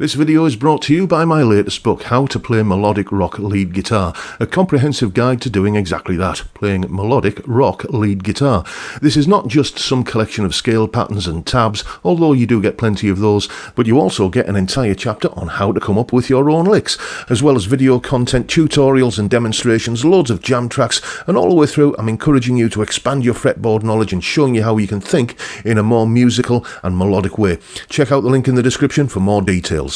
This video is brought to you by my latest book, How to Play Melodic Rock Lead Guitar, a comprehensive guide to doing exactly that, playing melodic rock lead guitar. This is not just some collection of scale patterns and tabs, although you do get plenty of those, but you also get an entire chapter on how to come up with your own licks, as well as video content, tutorials and demonstrations, loads of jam tracks, and all the way through I'm encouraging you to expand your fretboard knowledge and showing you how you can think in a more musical and melodic way. Check out the link in the description for more details.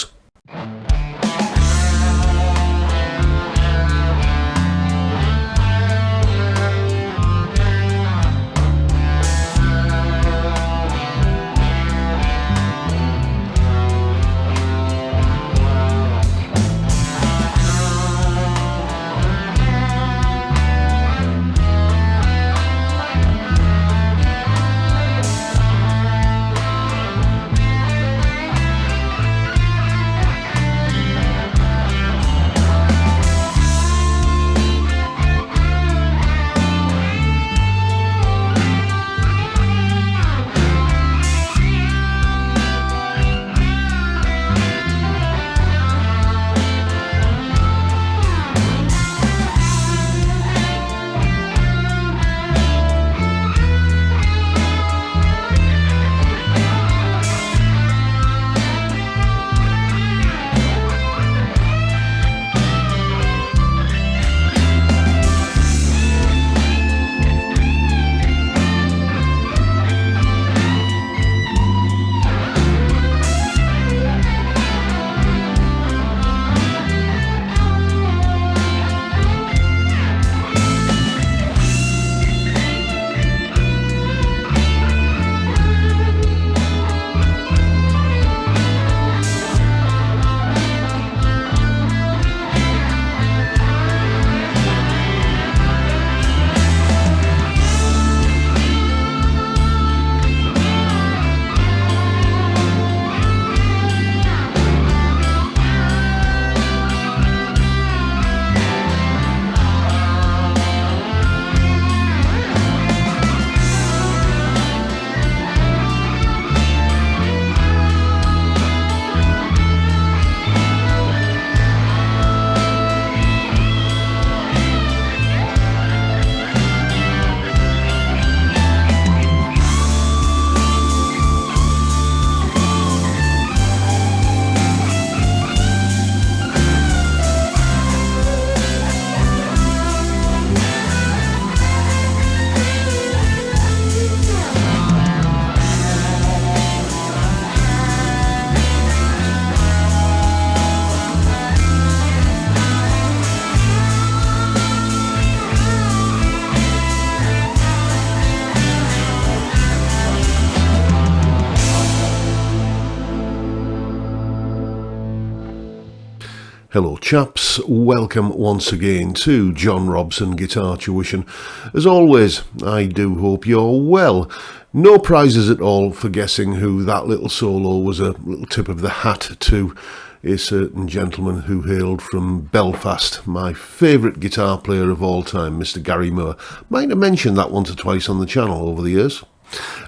Hello chaps, welcome once again to John Robson Guitar Tuition. As always, I do hope you're well. No prizes at all for guessing who that little solo was a little tip of the hat to a certain gentleman who hailed from Belfast, my favourite guitar player of all time, Mr. Gary Moore. Might have mentioned that once or twice on the channel over the years.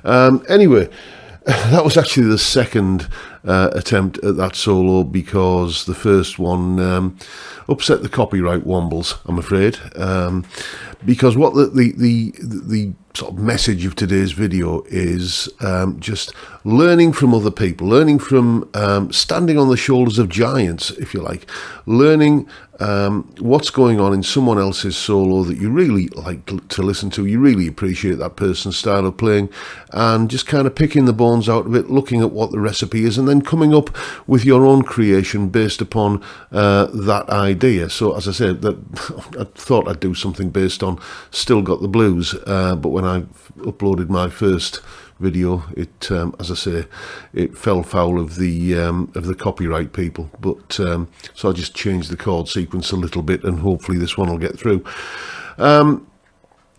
Anyway, that was actually the second attempt at that solo because the first one upset the copyright wombles, I'm afraid. Because what the sort of message of today's video is just learning from other people, learning from standing on the shoulders of giants, if you like, learning what's going on in someone else's solo that you really like to listen to, you really appreciate that person's style of playing, and just kind of picking the bones out of it, looking at what the recipe is, and then coming up with your own creation based upon that idea. So as I said, that I thought I'd do something based on Still Got the Blues, but when I uploaded my first video, it as I say, it fell foul of the copyright people, but so I just changed the chord sequence a little bit, and hopefully this one will get through.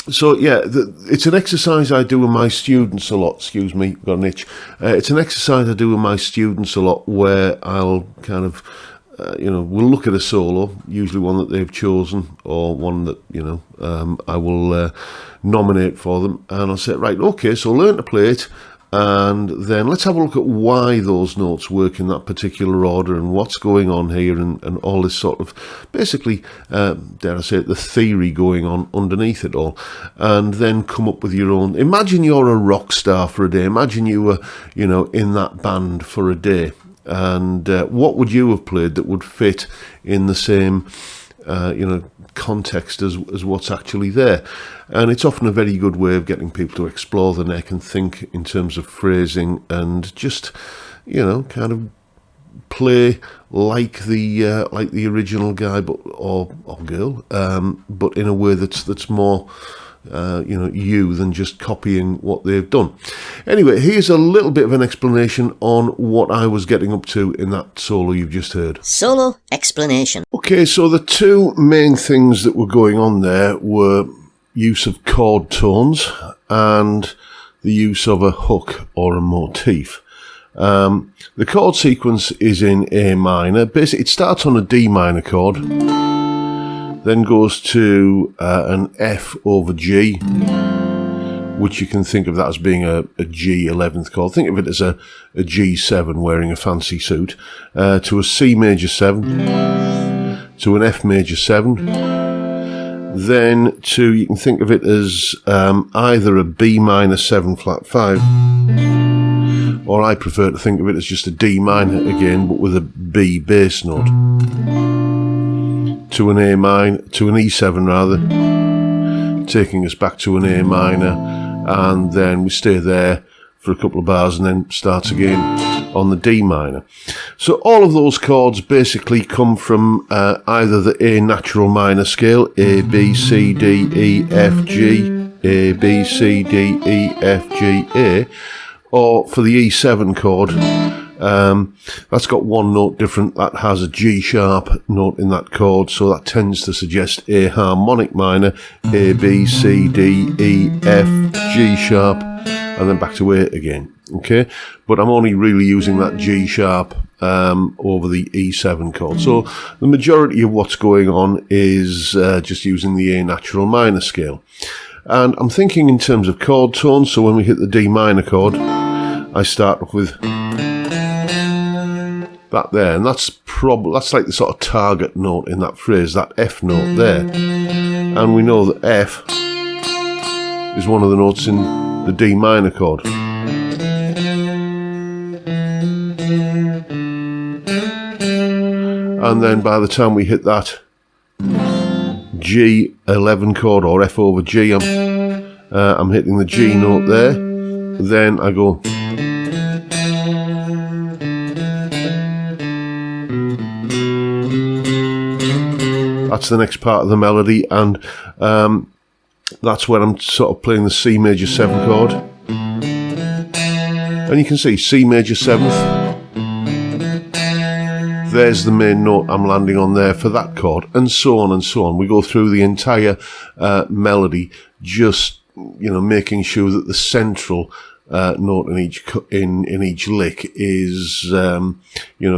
So yeah, it's an exercise I do with my students a lot. Excuse me, got an itch. It's an exercise I do with my students a lot, where I'll kind of we'll look at a solo, usually one that they've chosen, or one that I will nominate for them, and I'll say, right, okay, so learn to play it, and then let's have a look at why those notes work in that particular order and what's going on here, and all this sort of, basically, dare I say it, the theory going on underneath it all, and then come up with your own. Imagine you're a rock star for a day. Imagine you were, in that band for a day, and what would you have played that would fit in the same context as what's actually there? And it's often a very good way of getting people to explore the neck and think in terms of phrasing, and just kind of play like the original guy, but or girl, but in a way that's more you than just copying what they've done. Anyway, here's a little bit of an explanation on what I was getting up to in that solo you've just heard. Solo explanation. Okay, so the two main things that were going on there were use of chord tones and the use of a hook or a motif. The chord sequence is in A minor. Basically, it starts on a D minor chord, then goes to an F over G, which you can think of that as being a G 11th chord. Think of it as a G7 wearing a fancy suit, to a C major 7, to an F major 7, then you can think of it as either a B minor 7 flat 5, or I prefer to think of it as just a D minor again, but with a B bass note, to an A minor, to an E7 rather, taking us back to an A minor, and then we stay there for a couple of bars and then starts again on the D minor. So all of those chords basically come from either the A natural minor scale, A, B, C, D, E, F, G, A, B, C, D, E, F, G, A, or for the E7 chord, that's got one note different. That has a G sharp note in that chord, so that tends to suggest A harmonic minor, A, B, C, D, E, F, G sharp, and then back to A again. Okay, but I'm only really using that G sharp over the E7 chord. So the majority of what's going on is just using the A natural minor scale. And I'm thinking in terms of chord tones, so when we hit the D minor chord, I start off with that there, and that's like the sort of target note in that phrase, that F note there. And we know that F is one of the notes in the D minor chord. And then by the time we hit that G11 chord, or F over G, I'm hitting the G note there. Then I go, that's the next part of the melody, and that's where I'm sort of playing the C major 7 chord. And you can see C major 7th. There's the main note I'm landing on there for that chord, and so on and so on. We go through the entire melody, just making sure that the central note in each lick is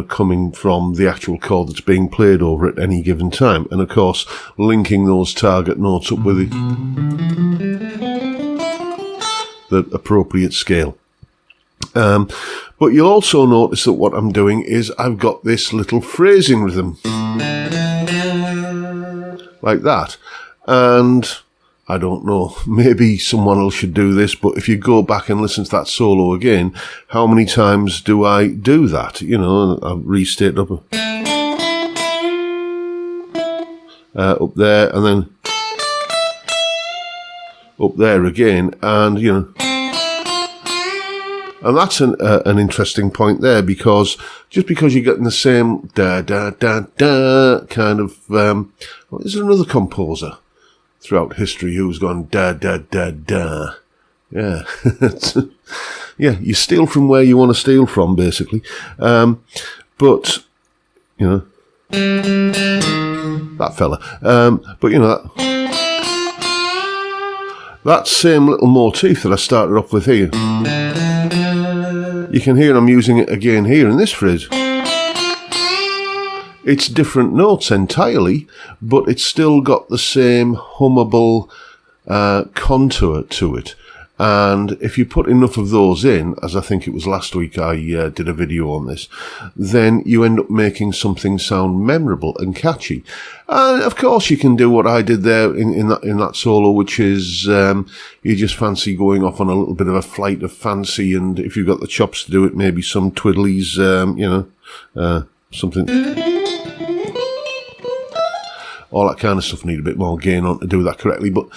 coming from the actual chord that's being played over at any given time, and of course linking those target notes up with the appropriate scale. But you'll also notice that what I'm doing is I've got this little phrasing rhythm like that, and I don't know, maybe someone else should do this, but if you go back and listen to that solo again, how many times do I do that? I restate up up there, and then up there again, and and that's an interesting point there, because just because you're getting the same da da da da kind of, is there another composer throughout history who's gone da da da da? Yeah, yeah. You steal from where you want to steal from, basically. But that fella. But that same little motif that I started off with here, you can hear I'm using it again here in this phrase. It's different notes entirely, but it's still got the same hummable contour to it. And if you put enough of those in, as I think it was last week I did a video on this, then you end up making something sound memorable and catchy. And of course you can do what I did there in that solo, which is you just fancy going off on a little bit of a flight of fancy, and if you've got the chops to do it, maybe some twiddlies, something. All that kind of stuff. Need a bit more gain on to do that correctly, but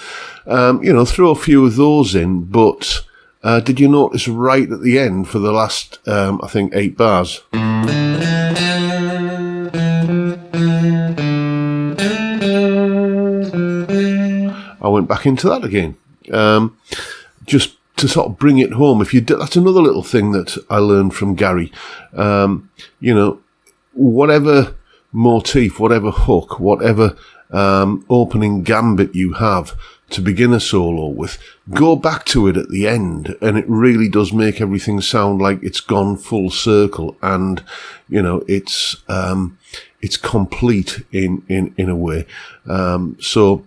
throw a few of those in. But did you notice right at the end for the last I think 8 bars, I went back into that again, just to sort of bring it home. If you do, that's another little thing that I learned from Gary. Whatever motif, whatever hook, whatever opening gambit you have to begin a solo with, go back to it at the end, and it really does make everything sound like it's gone full circle, and it's complete in a way. So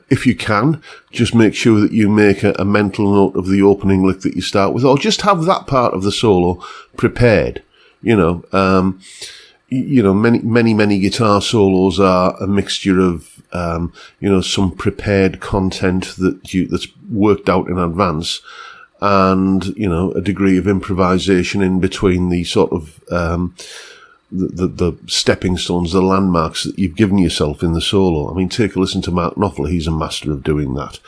if you can, just make sure that you make a mental note of the opening lick that you start with, or just have that part of the solo prepared. Many guitar solos are a mixture of, some prepared content that's worked out in advance, and, a degree of improvisation in between the sort of, the stepping stones, the landmarks that you've given yourself in the solo. I mean, take a listen to Mark Knopfler. He's a master of doing that.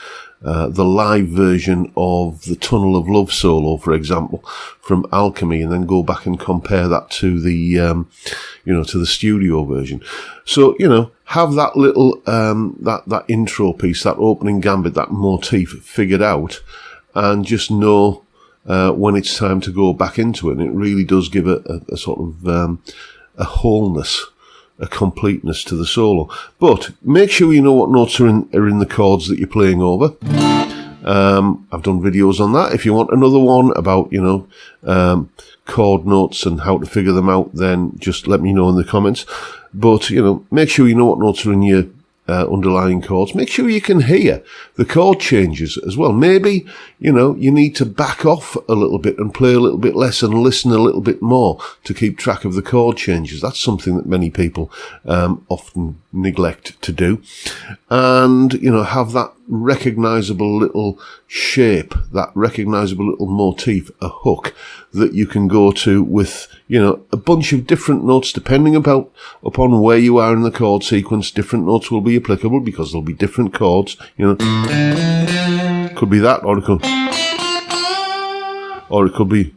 The live version of the Tunnel of Love solo, for example, from Alchemy, and then go back and compare that to the, to the studio version. So, have that little, that intro piece, that opening gambit, that motif figured out, and just know, when it's time to go back into it. And it really does give a sort of, a wholeness, a completeness to the solo. But make sure you know what notes are in the chords that you're playing over. I've done videos on that. If you want another one about, chord notes and how to figure them out, then just let me know in the comments. But, make sure you know what notes are in your underlying chords. Make sure you can hear the chord changes as well. Maybe, you need to back off a little bit and play a little bit less and listen a little bit more to keep track of the chord changes. That's something that many people often neglect to do. And, have that recognizable little shape, that recognizable little motif, a hook that you can go to with, a bunch of different notes depending upon where you are in the chord sequence. Different notes will be applicable because there'll be different chords, Could be that, or it could be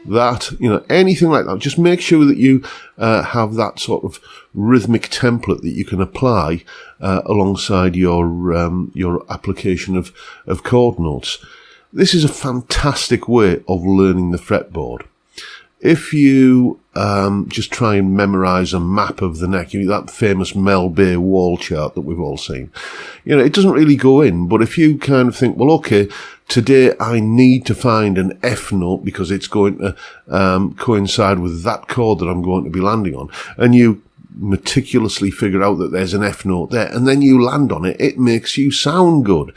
that, anything like that. Just make sure that you have that sort of rhythmic template that you can apply alongside your application of chord notes. This is a fantastic way of learning the fretboard. If you just try and memorize a map of the neck, that famous Mel Bay wall chart that we've all seen, it doesn't really go in. But if you kind of think, well, okay, today I need to find an F note because it's going to coincide with that chord that I'm going to be landing on, and you meticulously figure out that there's an F note there, and then you land on it, it makes you sound good.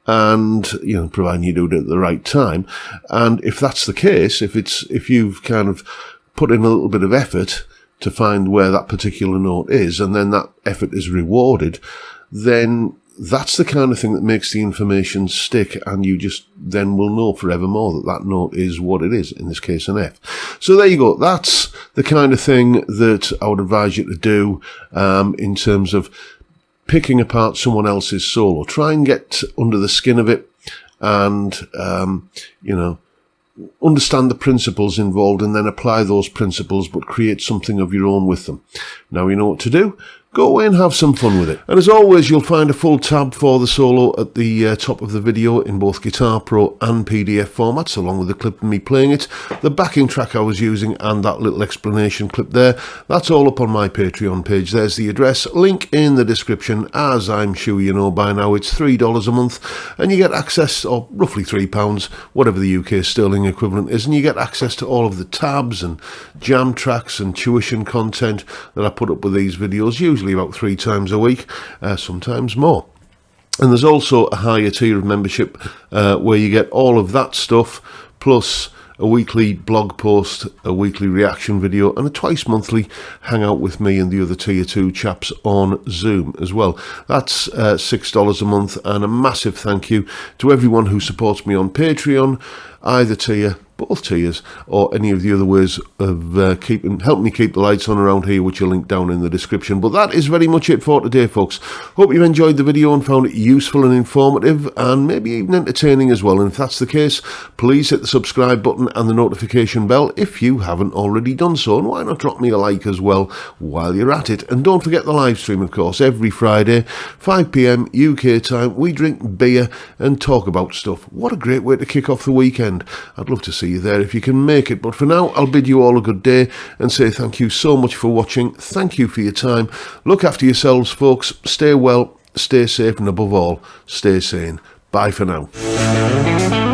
And, providing you do it at the right time. And if that's the case, if you've kind of put in a little bit of effort to find where that particular note is, and then that effort is rewarded, then that's the kind of thing that makes the information stick, and you just then will know forevermore that note is what it is, in this case an F. So there you go. That's the kind of thing that I would advise you to do in terms of picking apart someone else's solo. Try and get under the skin of it and, understand the principles involved, and then apply those principles, but create something of your own with them. Now you know what to do. Go away and have some fun with it. And as always, you'll find a full tab for the solo at the top of the video in both Guitar Pro and PDF formats, along with the clip of me playing it, the backing track I was using, and that little explanation clip there. That's all up on my Patreon page. There's the address, link in the description. As I'm sure you know by now, it's $3 a month, and you get access, or roughly £3, whatever the UK sterling equivalent is, and you get access to all of the tabs and jam tracks and tuition content that I put up with these videos, usually about 3 times a week, sometimes more. And there's also a higher tier of membership where you get all of that stuff, plus a weekly blog post, a weekly reaction video, and a twice monthly hangout with me and the other tier 2 chaps on Zoom as well. That's $6 a month, and a massive thank you to everyone who supports me on Patreon, either tier, both tiers, or any of the other ways of helping me keep the lights on around here, which I'll link down in the description. But that is very much it for today, folks. Hope you enjoyed the video and found it useful and informative, and maybe even entertaining as well. And if that's the case, please hit the subscribe button and the notification bell if you haven't already done so. And why not drop me a like as well while you're at it? And don't forget the live stream, of course, every Friday, 5 PM UK time. We drink beer and talk about stuff. What a great way to kick off the weekend. I'd love to see you there if you can make it. But for now, I'll bid you all a good day and say thank you so much for watching. Thank you for your time. Look after yourselves, folks. Stay well, stay safe, and above all, stay sane. Bye for now.